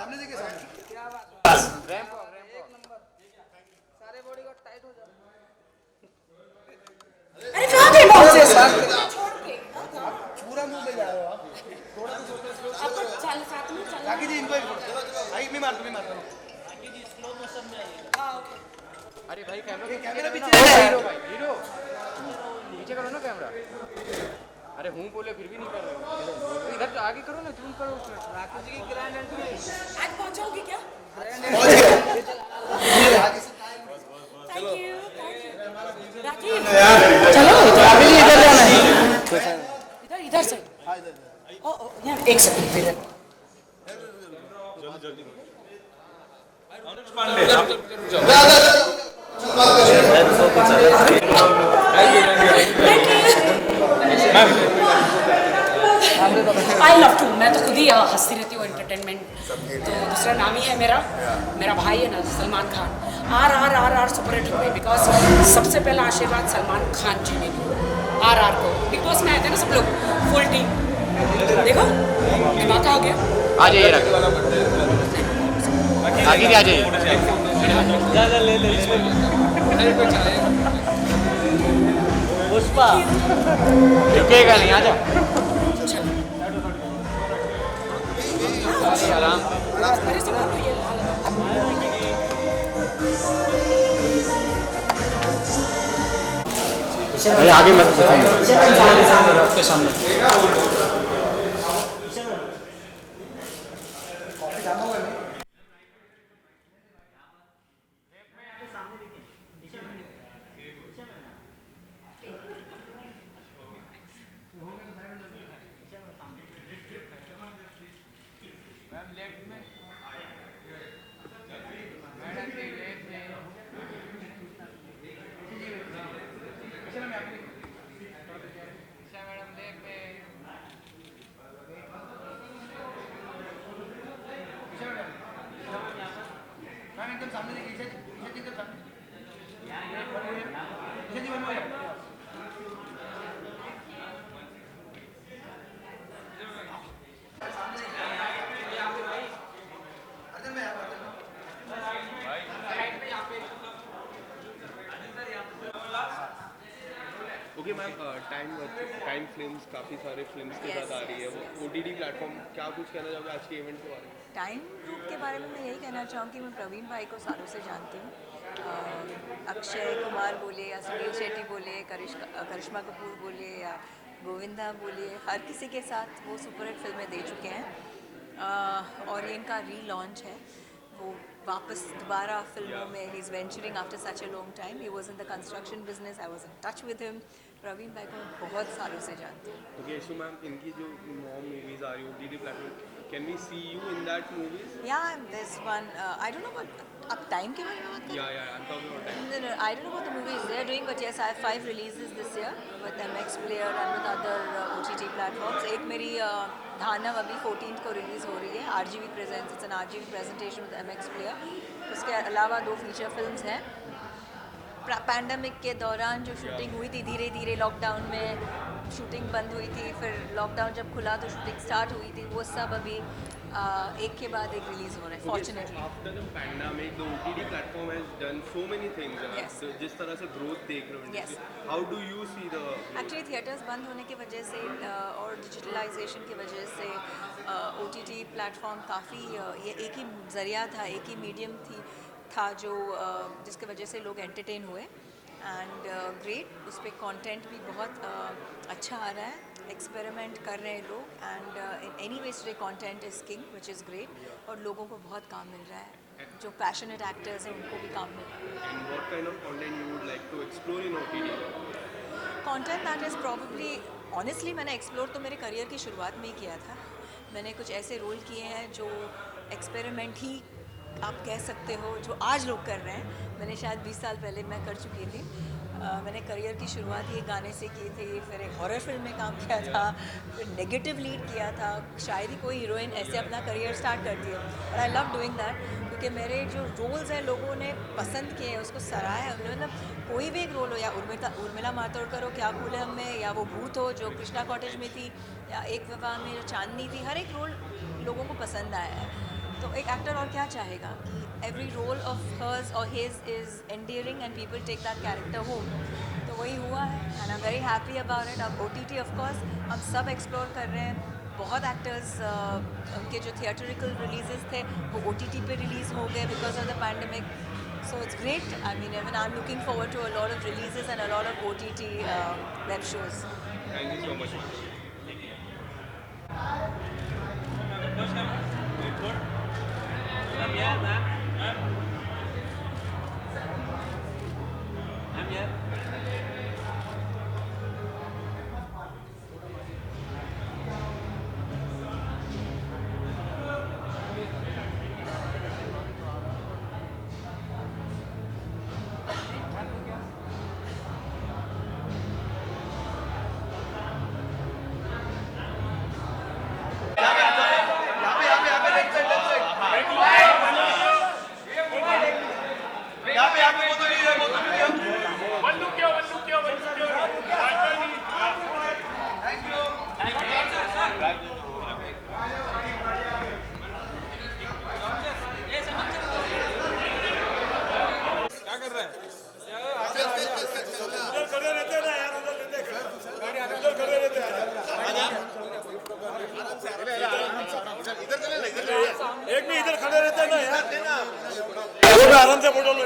सामने देखिए सामने। क्या बात है, बस रैंप वॉक एक नंबर, सारे बॉडी को टाइट हो जाओ। अरे कहाँ गए बहुत से छोड़ के पूरा मुंह में जा रहे हो आप। थोड़ा सा आपको चल साथ में चल। राखी जी इनको एक फोटो आई मैं मारता हूँ। हाँ ओके। अरे भाई कैमरा कैमरा पीछे हीरो भाई हीरो पीछे करो ना कैमरा। अरे हूँ बोले फिर भी नहीं कर रहे हो, इधर तो आगे करो ना, जूम करो उसमें। राकेश जी की ग्रैंड एंट्री। आज पहुँचाओगे क्या? थैंक यू राखी। चलो राखी जी इधर जाना है। इधर इधर से। ओ यहाँ एक सेकंड इधर। आई लव टू, मैं तो खुद ही हंसती रहती हूँ एंटरटेनमेंट। तो दूसरा नाम ही है मेरा, मेरा भाई है ना Salman Khan. Are super hit हुए बिकॉज सबसे पहला आशीर्वाद सलमान खान जी ने आर को। बिग बॉस में आए थे ना सब लोग, फुल टीम। देखो दिमाग का हो गया। आ जाइए राकेश, आगे भी आ जाइए। पुष्पा रुकेगा नहीं, आ जाओ। आराम अरे सब लोग ये लाल आगे मत आपके सामने एकदम सामने देखिए ईशा जी एकदम सामने। ईशा जी बनवाइए। ओके मैम, टाइम फिल्म्स काफ़ी सारे फिल्म्स के साथ आ रही है, वो OTT प्लेटफॉर्म, क्या कुछ कहना चाहोगे आज के इवेंट के बारे में? टाइम ग्रुप के बारे में मैं यही कहना चाहूँगी, मैं प्रवीण भाई को सालों से जानती हूँ। अक्षय कुमार बोले या सुनील शेट्टी बोले, करिश्मा कपूर बोले या गोविंदा बोले, हर किसी के साथ वो सुपरहिट फिल्में दे चुके हैं। और ये इनका री-लॉन्च है, वो वापस दोबारा फिल्मों में ही is venturing after such a long time. He was in the construction business, I was in touch with him. Praveen भाई को मैं बहुत सालों से जानती हूँ। ओके सो मैम, इनकी जो मॉम मूवीज आ रही है OTT platform, can we see you in that movies? या this one I don't know what, अब टाइम के बारे में बात करें? या I am talking about time. No, I don't know what the movies they are doing, but yes, I have 5 releases this year with MX Player and with other OTT platforms. एक मेरी धानव अभी 14th को release हो रही है, RGV Presents, it's an RGV presentation with MX Player. उसके अलावा 2 feature films हैं। पैंडमिक के दौरान जो शूटिंग हुई थी, धीरे धीरे लॉकडाउन में शूटिंग बंद हुई थी, फिर लॉकडाउन जब खुला तो शूटिंग स्टार्ट हुई थी, वो सब अभी एक के बाद एक रिलीज़ हो रहे हैं fortunately. After the pandemic the OTT platform has done so many things. Yes. जिस तरह से ग्रोथ देख रहे हो, Yes. How do you see the? Actually theatres बंद होने की वजह से और डिजिटलाइजेशन की वजह से OTT प्लेटफॉर्म काफ़ी ये एक ही ज़रिया था, एक ही मीडियम था जो जिसकी वजह से लोग एंटरटेन हुए एंड ग्रेट। उस पर कॉन्टेंट भी बहुत अच्छा आ रहा है, एक्सपेरिमेंट कर रहे हैं लोग and in any ways today content is king which is great. और लोगों को बहुत काम मिल रहा है, जो पैशनेट एक्टर्स हैं उनको भी काम मिल रहा है। And what kind of content you would like to explore in OTT? Content that is probably honestly मैंने एक्सप्लोर तो मेरे करियर की शुरुआत में ही किया था। मैंने कुछ ऐसे रोल किए हैं जो एक्सपेरिमेंट ही आप कह सकते हो, जो आज लोग कर रहे हैं, मैंने शायद 20 साल पहले मैं कर चुकी थी। मैंने करियर की शुरुआत ही गाने से की थी, फिर एक हॉरर फिल्म में काम किया था, फिर नेगेटिव लीड किया था, शायद ही कोई हीरोइन ऐसे अपना करियर स्टार्ट करती है। और आई लव डूइंग दैट क्योंकि मेरे जो रोल्स हैं लोगों ने पसंद किए, उसको सराहा है उन्होंने। मतलब कोई भी एक रोल हो, या उर्मिला मातोड़कर हो क्या कूल है में, या वो भूत हो जो कृष्णा कॉटेज में थी, या एक विवाह में जो चांदनी थी, हर एक रोल लोगों को पसंद आया है। तो एक एक्टर और क्या चाहेगा कि एवरी रोल ऑफ हर्स और his is endearing and people take that character home. तो वही हुआ है and I am very happy about it. अब OTT ऑफ कोर्स हम सब एक्सप्लोर कर रहे हैं। बहुत एक्टर्स उनके जो थिएटरिकल रिलीजेस थे वो OTT पे रिलीज़ हो गए because of the pandemic. So it's great. I mean, even I'm looking forward to a lot of releases and a lot of OTT web shows. Thank you so much. एक भी इधर खड़े रहते ना यार, आराम से फोटो लो।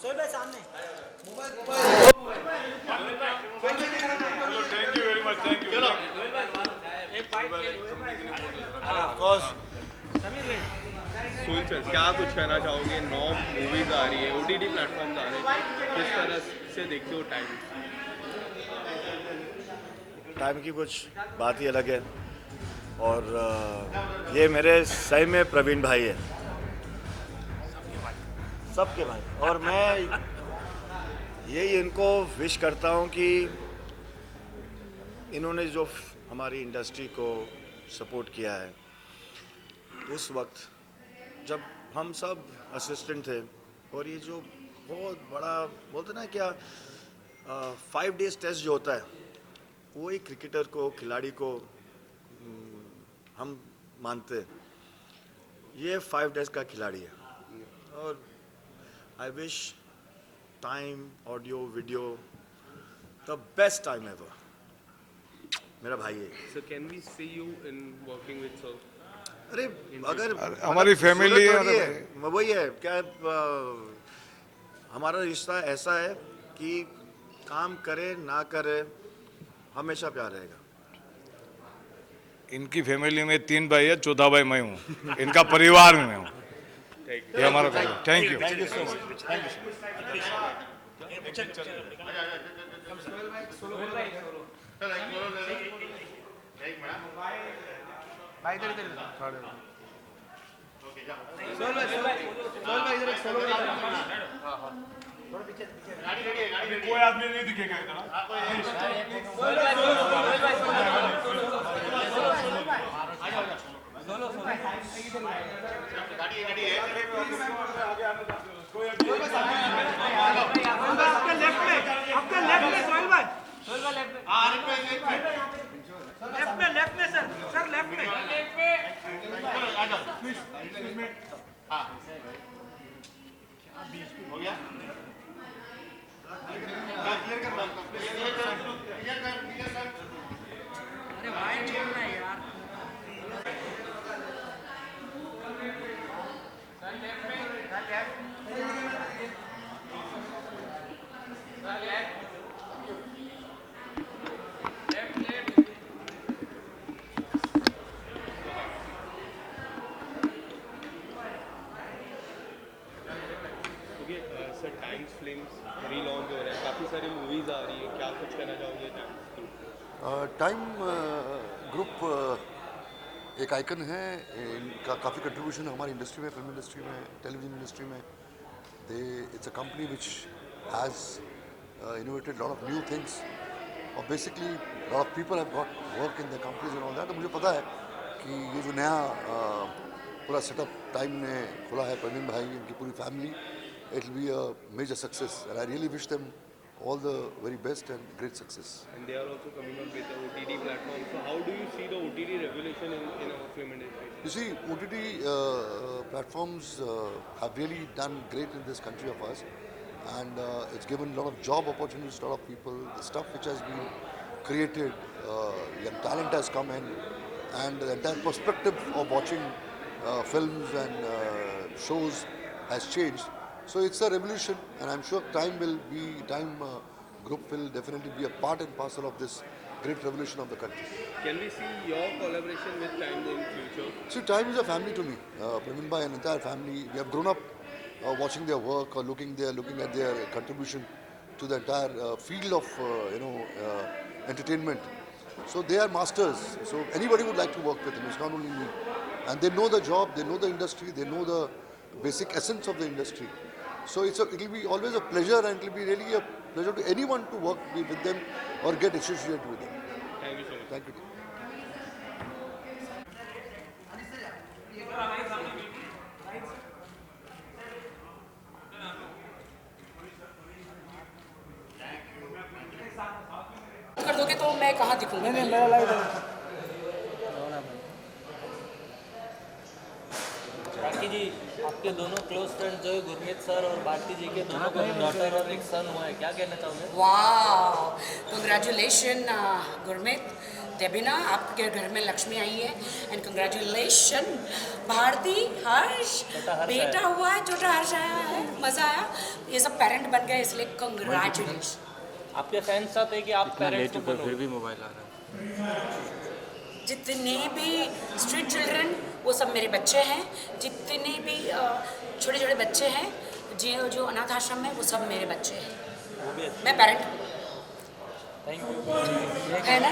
सोहेल भाई सामने। Thank you very much, thank you. Sohail sir, क्या कुछ कहना चाहोगे? 9 मूवीज आ रही है, OTT प्लेटफॉर्म्स आ रहे हैं, किस तरह से देखते हो टाइम? टाइम की कुछ बात ही अलग है। और ये मेरे सही में प्रवीण भाई है, सबके भाई। और मैं यही इनको विश करता हूँ कि इन्होंने जो हमारी इंडस्ट्री को सपोर्ट किया है, उस वक्त जब हम सब असिस्टेंट थे, और ये जो बहुत बड़ा बोलते ना क्या 5 डेज टेस्ट जो होता है, वो एक क्रिकेटर को, खिलाड़ी को हम मानते हैं, ये 5 डेज का खिलाड़ी है। और I wish time, audio, video, the best time ever. मेरा भाई है। So can we see you in working with sir? अरे अगर हमारी फैमिली सूरत है, है, वही है क्या, हमारा रिश्ता ऐसा है कि काम करे ना करे हमेशा प्यार रहेगा। इनकी फैमिली में 3 भाई है, 14 भाई मैं हूँ, इनका परिवार में हूँ, ये हमारा परिवार। Thank you, thank you so much, thank you so much. भाई इधर इधर सोहेल भाई इधर एक सोलो कोई आदमी नहीं दिखेगा इधर। लेफ्ट में सर, सर लेफ्ट में। हो गया। अरे भाई छोड़ना यार। सर टाइम्स फिल्म्स रीलॉन्च हो रहा है, काफ़ी सारी मूवीज़ आ रही है, क्या कुछ कहना चाहोगे टाइम ग्रुप एक आइकन है, इनका काफ़ी कंट्रीब्यूशन है हमारी इंडस्ट्री में, फिल्म इंडस्ट्री में, टेलीविजन इंडस्ट्री में। It's a company which has innovated lot of new things, और basically lot of people have got work in the companies and all that. तो मुझे पता है कि ये जो नया पूरा सेटअप टाइम ने खोला है, प्रवीण भाई, इनकी पूरी family, it will be a major success, and I really wish them all the very best and great success. And they are also coming up with the OTT platform. So how do you see the OTT revolution in our film industry? You see, OTT platforms have really done great in this country of ours, and it's given a lot of job opportunities to a lot of people. The stuff which has been created, young talent has come in, and the entire perspective of watching films and shows has changed. So it's a revolution, and I'm sure time group will definitely be a part and parcel of this great revolution of the country. Can we see your collaboration with Time in future? See, Time is a family to me. Praveen Bhai, an entire family. We have grown up watching their work or looking at their contribution to the entire field of entertainment. So they are masters. So anybody would like to work with them. It's not only me. And they know the job, they know the industry, they know the basic essence of the industry. So it will be always a pleasure, and it will be really a pleasure to anyone to work with them or get associated with them. Thank you so much. Thank you. कर दोगे तो मैं कहाँ दिखूंगी? नहीं मेरा light बाकी जी, आपके दोनों क्लोज फ्रेंड जो है गुरमीत सर और भारती जी के दोनों को डॉटर और एक सन हुआ है, क्या कहना चाहोगे? वाह, कंग्रेचुलेशन गुरमीत, देबिना, आपके घर में लक्ष्मी आई है, एंड कंग्रेचुलेशन भारती, हर्ष, बेटा हुआ है, छोटा हर्ष आया है, मजा आया, ये सब पेरेंट बन गए, इसलिए कंग्रेचुलेशन। आपके फैंस चाहते हैं कि आप पेरेंट्स को बनो। फिर भी मोबाइल आ रहा है। जितने भी स्ट्रीट चिल्ड्रन वो सब मेरे बच्चे हैं, जितने भी छोटे छोटे बच्चे हैं जो अनाथ आश्रम में, वो सब मेरे बच्चे हैं। मैं पेरेंट हूँ, थैंक यू, है ना?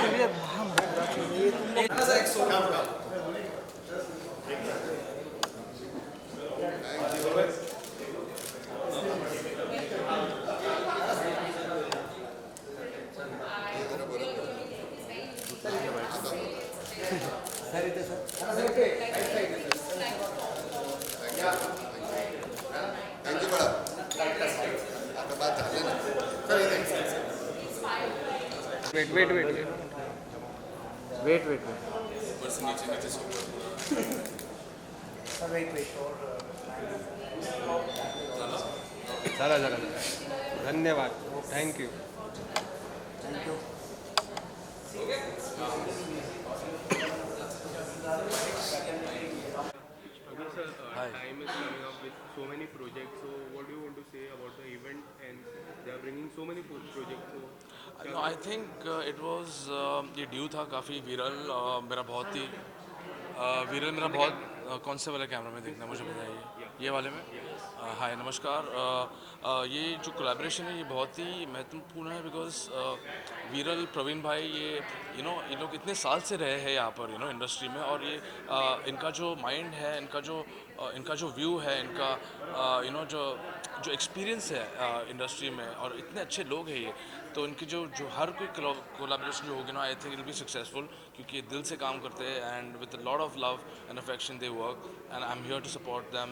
वेट चला धन्यवाद, thank you. Time is coming up with so many projects. So what do you want to say about the event? And they are bringing so many projects. So No, I think it was ये due था काफ़ी विरल, मेरा बहुत ही विरल, मेरा बहुत कौन से वाले कैमरा में देखना मुझे बताइए, ये वाले में। हाय नमस्कार, ये जो कोलैबोरेशन है ये बहुत ही महत्वपूर्ण है, बिकॉज विरल, प्रवीण भाई, ये लोग इतने साल से रहे हैं यहाँ पर इंडस्ट्री में, और ये इनका जो माइंड है, इनका जो व्यू है, इनका जो एक्सपीरियंस है इंडस्ट्री में, और इतने अच्छे लोग हैं ये, तो इनकी जो हर कोई कोलैबोरेशन जो होगी ना, I think it will be successful, क्योंकि ये दिल से काम करते हैं, and with a lot of love and affection they work, and I am here to support them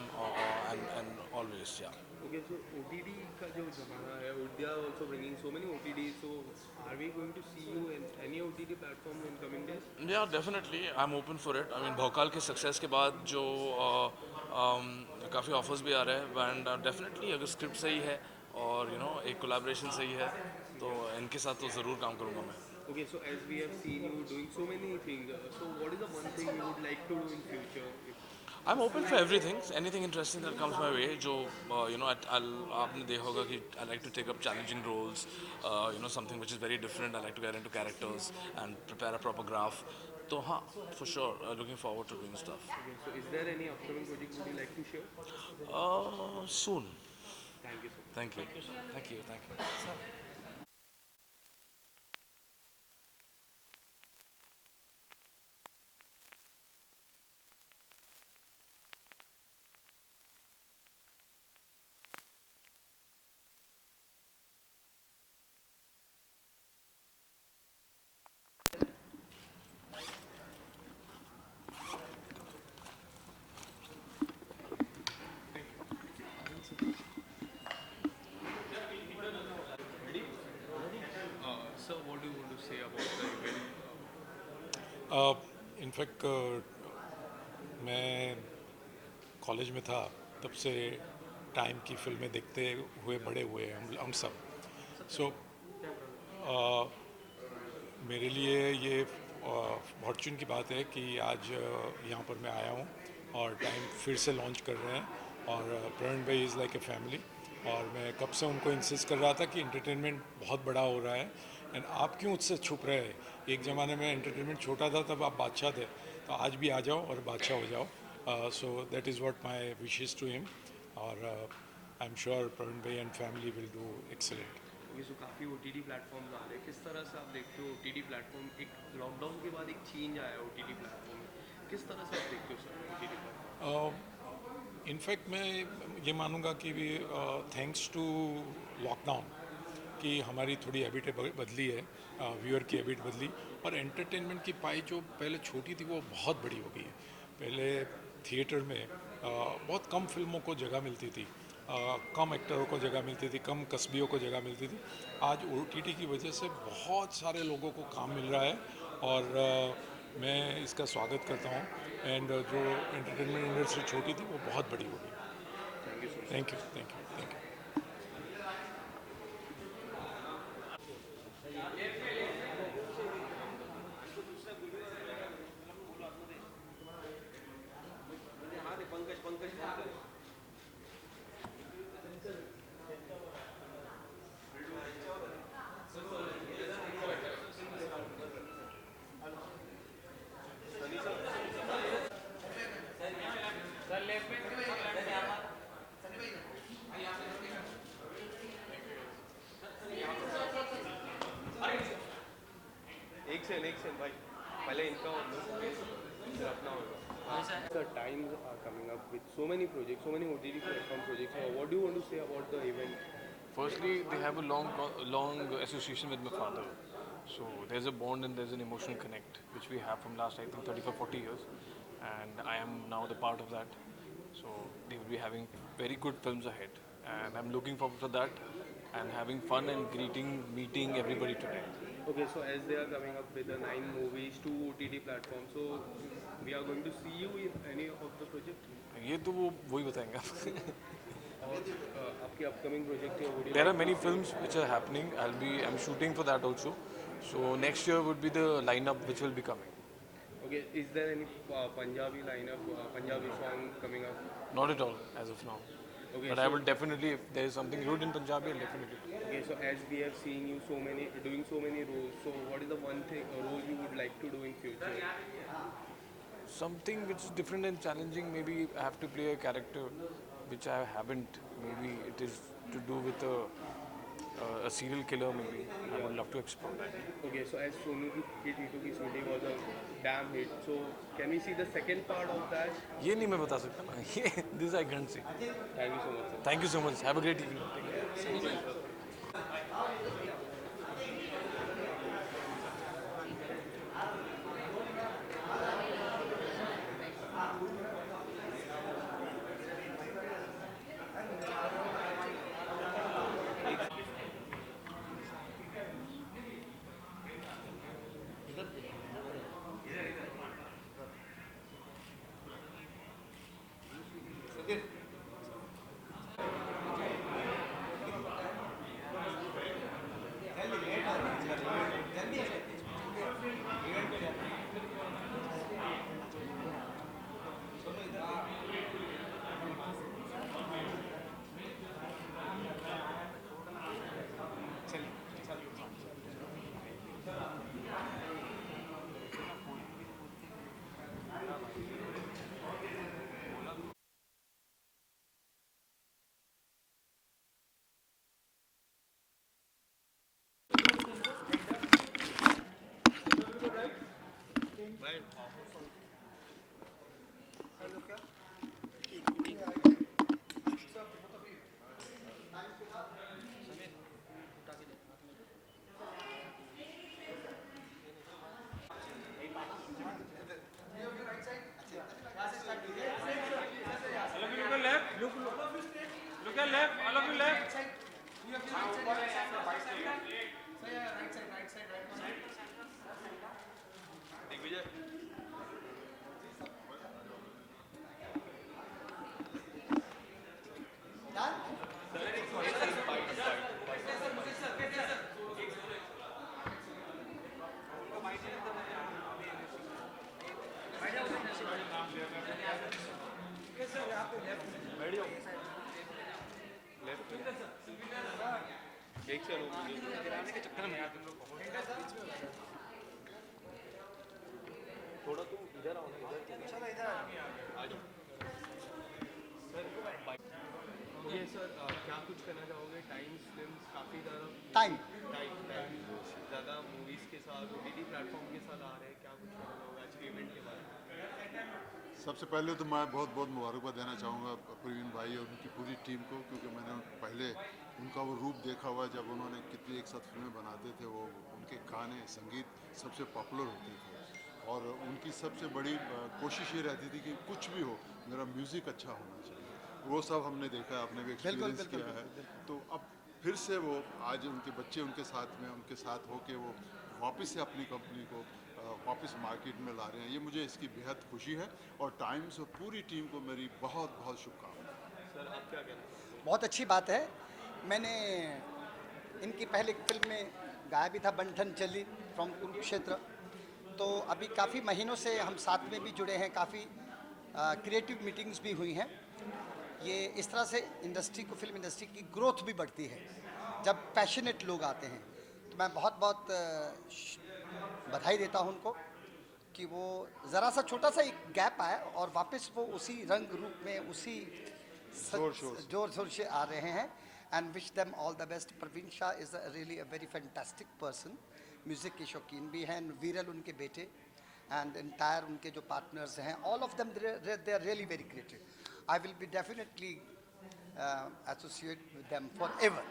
and always. या okay, so OTT का जो ज़माना है, they are also bringing so many OTTs. So are we going to see you in any OTT platform in coming days? Yeah, definitely. I'm open for it. I mean, Bhokaal के success के बाद जो काफ़ी offers भी आ रहे हैं, and definitely अगर script सही है और एक कोलैबोरेशन सही है, तो इनके साथ तो ज़रूर काम करूँगा मैं। Okay, so as we have seen you doing so many things, so what is the one thing you would like to do in future? I'm open for everything, anything interesting that comes my way. जो आपने देखा होगा कि I like to take up challenging roles, something which is very different. I like to get into characters and prepare a proper graph. तो हाँ, for sure, looking forward to doing stuff. Okay, so is there any upcoming project would you like to share? Soon. Thank you so much. Thank you. Thank you. Thank you. say about the event? In fact मैं college में था तब से time की फिल्में देखते हुए बड़े हुए हैं हम सब सो मेरे लिए ये फॉर्चून की बात है कि आज यहाँ पर मैं आया हूँ और टाइम फिर से लॉन्च कर रहे हैं और प्रवीण भाई इज़ लाइक ए फैमिली और मैं कब से उनको इंसिस्ट कर रहा था कि एंटरटेनमेंट बहुत बड़ा हो रहा है एंड आप क्यों उससे छुप रहे हैं। एक ज़माने में एंटरटेनमेंट छोटा था तब आप बादशाह थे, तो आज भी आ जाओ और बादशाह हो जाओ। So that is what my wishes to him और आई एम श्योर प्रवीण भाई and family will do excellent. ये जो काफ़ी OTT प्लेटफॉर्म्स आ रहे हैं, किस तरह से आप देखते हो OTT प्लेटफॉर्म? एक लॉकडाउन के बाद एक चेंज आया OTT प्लेटफॉर्म में, किस तरह से आप देखते हो सर OTT प्लेटफॉर्म? इनफैक्ट मैं ये मानूंगा कि भी थैंक्स टू लॉकडाउन कि हमारी थोड़ी हैबिट बदली है, व्यूअर की हैबिट बदली और एंटरटेनमेंट की पाई जो पहले छोटी थी वो बहुत बड़ी हो गई है। पहले थिएटर में बहुत कम फिल्मों को जगह मिलती थी, कम एक्टरों को जगह मिलती थी, कम कस्बियों को जगह मिलती थी। आज OTT की वजह से बहुत सारे लोगों को काम मिल रहा है और मैं इसका स्वागत करता हूँ एंड जो एंटरटेनमेंट इंडस्ट्री छोटी थी वो बहुत बड़ी हो गई। Thank you thank you thank you. एक सेकंड भाई, पहले इनका फिर अपना होगा। Sir, times are coming up with so many projects, so many OTT platform projects. What do you want to say about the event? Firstly, they have a long association with my father. So there's a bond and there's an emotional connect which we have from last I think 35-40 years, and I am now the part of that. So they will be having very good films ahead, and I'm looking forward to that and having fun and meeting everybody today. Okay, so as they are coming up with the 9 movies, 2 OTT platforms, so we are going to see you in any of the project? ये तो वो वही बताएंगे। और आपकी upcoming project है OTT? There are many films which are happening. I'm shooting for that also. So next year would be the lineup which will be coming. Okay, is there any Punjabi lineup, Punjabi song coming up? Not at all as of now. Okay, but I will definitely, if there is something good in Punjabi, I'll definitely do. Okay, so as we have seen you doing so many roles, so what is the one role you would like to do in future? Something which is different and challenging. Maybe I have to play a character which I haven't. Maybe it is to do with a serial killer. Maybe I would love to explore that. Okay, so as Sonu ki T2 ki shooting was a damn hit, so can we see the second part of that? ये नहीं मैं बता सकता ना। ये this I can't say. Thank you so much, sir. Thank you so much. Have a great evening. Take care. Look at left, all of you left. You have to right side. Right side. Right side. Right side. एक से गिराने के चक्कर में यार तुम लोग थोड़ा तुम इधर आओ ना, इधर चलो, इधर आ जाओ ये सर। क्या कुछ कहना चाहोगे? टाइम्स फिल्म्स काफ़ी ज़्यादा टाइम ज़्यादा मूवीज़ के साथ OTT प्लेटफॉर्म के साथ आ रहे हैं, क्या कुछ कहना चाहोगे अचीवमेंट के बारे में? सबसे पहले तो मैं बहुत बहुत मुबारकबाद देना चाहूँगा प्रवीण भाई और उनकी पूरी टीम को, क्योंकि मैंने पहले उनका वो रूप देखा हुआ जब उन्होंने कितनी एक साथ फिल्में बनाते थे। वो उनके गाने संगीत सबसे पॉपुलर होते थे और उनकी सबसे बड़ी कोशिश ये रहती थी कि कुछ भी हो मेरा म्यूज़िक अच्छा होना चाहिए। वो सब हमने देखा, आपने भी एक्सपीरियंस किया है। तो अब फिर से वो आज उनके बच्चे उनके साथ में उनके साथ होके वो वापस से अपनी कंपनी को वापस मार्केट में ला रहे हैं, ये मुझे इसकी बेहद खुशी है और टाइम्स और पूरी टीम को मेरी बहुत बहुत शुभकामनाएं। सर आप क्या कहना? बहुत अच्छी बात है। मैंने इनकी पहले फिल्म में गाया भी था, बंठन चली फ्रॉम कुरुक्षेत्र। तो अभी काफ़ी महीनों से हम साथ में भी जुड़े हैं, काफ़ी क्रिएटिव मीटिंग्स भी हुई हैं। ये इस तरह से इंडस्ट्री को, फिल्म इंडस्ट्री की ग्रोथ भी बढ़ती है जब पैशनेट लोग आते हैं। तो मैं बहुत बहुत बधाई देता हूं उनको कि वो ज़रा सा छोटा सा एक गैप आया और वापस वो उसी रंग रूप में, उसी जोर शोर से आ रहे हैं। And wish them all the best. Praveen Shah is really a very fantastic person, music के शौकीन भी हैं। वीरल उनके बेटे एंड एंटायर उनके जो पार्टनर्स हैं, all of them they are really very creative. I will be definitely associate with them forever.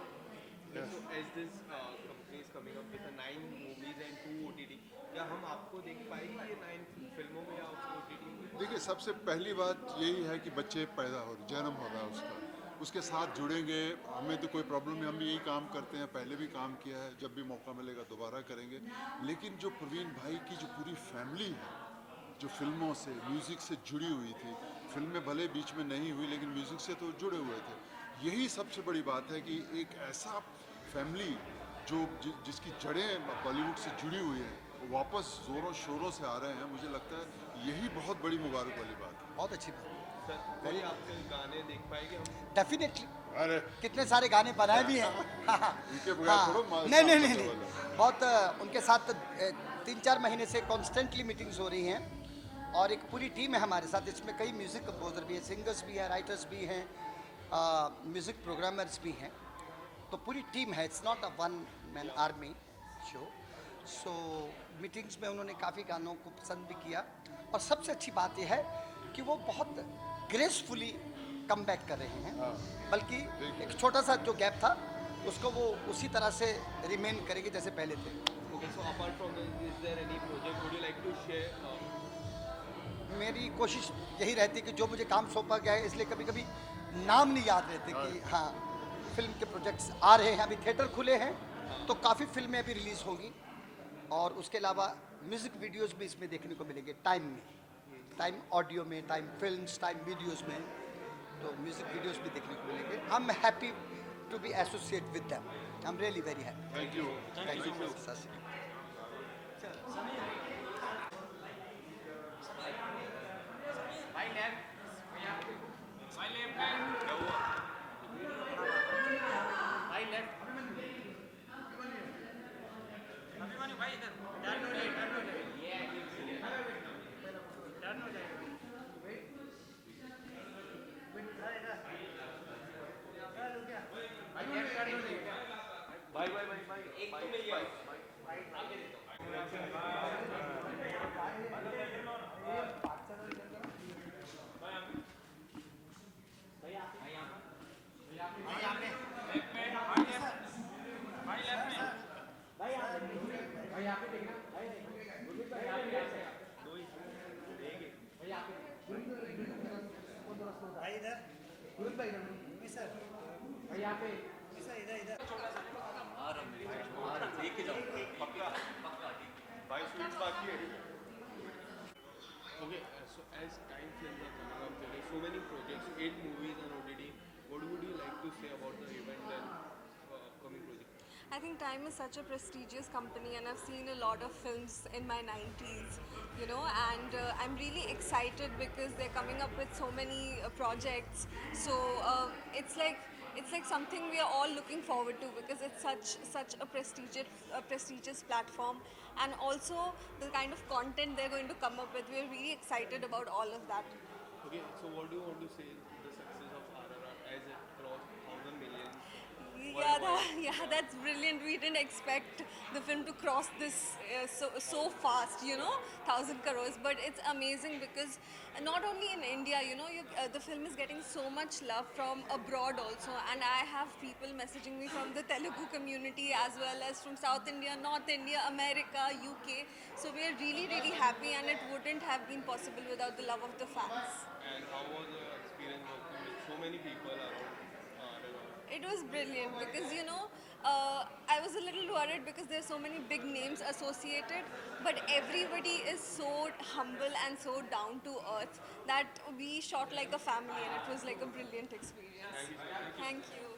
So as this company is coming up with 9 movies and 2 OTT, क्या हम आपको देख पाएंगे ये 9 फिल्मों में या OTT में? देखिए, सबसे पहली बात यही है कि बच्चे पैदा हो, जन्म हो रहा है उसका, उसके साथ जुड़ेंगे। हमें तो कोई प्रॉब्लम नहीं, हम यही काम करते हैं, पहले भी काम किया है, जब भी मौका मिलेगा दोबारा करेंगे। लेकिन जो प्रवीण भाई की जो पूरी फैमिली है, जो फिल्मों से, म्यूज़िक से जुड़ी हुई थी, फिल्में भले बीच में नहीं हुई लेकिन म्यूज़िक से तो जुड़े हुए थे। यही सबसे बड़ी बात है कि एक ऐसा फैमिली जो जिसकी जड़ें बॉलीवुड से जुड़ी हुई हैं, वो वापस ज़ोरों शोरों से आ रहे हैं। मुझे लगता है यही बहुत बड़ी मुबारक वाली बात है। बहुत अच्छी बात। सर कोई आपके गाने देख पाएंगे हम? डेफिनेटली। अरे कितने सारे गाने बनाए भी हैं। उनके बगैर थोड़ा नहीं, बहुत उनके साथ 3-4 महीने से कॉन्स्टेंटली मीटिंग्स हो रही हैं और एक पूरी टीम है हमारे साथ। इसमें कई म्यूज़िक कंपोजर भी हैं, सिंगर्स भी हैं, राइटर्स भी हैं, म्यूज़िक प्रोग्रामर्स भी हैं। तो पूरी टीम है, it's not a one man army show. So meetings में उन्होंने काफ़ी गानों को पसंद भी किया और सबसे अच्छी बात यह है कि वो बहुत ग्रेसफुली कम बैक कर रहे हैं। बल्कि एक छोटा सा जो गैप था उसको वो उसी तरह से रिमेन करेंगे जैसे पहले थे। Okay, so apart from this, is there any project would you like to share? मेरी कोशिश यही रहती है कि जो मुझे काम सौंपा गया है, इसलिए कभी कभी नाम नहीं याद रहते कि हाँ फिल्म के प्रोजेक्ट्स आ रहे हैं। अभी थिएटर खुले हैं तो काफ़ी फिल्में अभी रिलीज़ होंगी और उसके अलावा म्यूज़िक वीडियोस भी इसमें देखने को मिलेंगे। टाइम में, टाइम ऑडियो में, टाइम फिल्म्स, टाइम वीडियोस में, तो म्यूज़िक वीडियोस भी देखने को मिलेंगे। I am happy to be associate with them. I am really very happy. Thank you. Thank you. भाई स्वीट्स बाकी है। as time films are coming up, there are so many projects, 8 movies and OTT. What would you like to say about the event and upcoming project? I think Time is such a prestigious company, and I've seen a lot of films in my 90s, you know, and I'm really excited because they're coming up with so many projects. So it's like something we are all looking forward to because it's such a prestigious platform, and also the kind of content they're going to come up with. We're really excited about all of that. Okay, so what do you want to say the success of RRR as it crossed 1,000 million? Yeah, that's brilliant. We didn't expect the film to cross this so fast, you know, 1,000 crores. But it's amazing because not only in India, you know, the film is getting so much love from abroad also. And I have people messaging me from the Telugu community as well as from South India, North India, America, UK. So we are really, really happy, and it wouldn't have been possible without the love of the fans. And how was the experience working with so many people around RRR? It was brilliant because, you know, I was a little worried because there's so many big names associated, but everybody is so humble and so down to earth that we shot like a family, and it was like a brilliant experience. Thank you.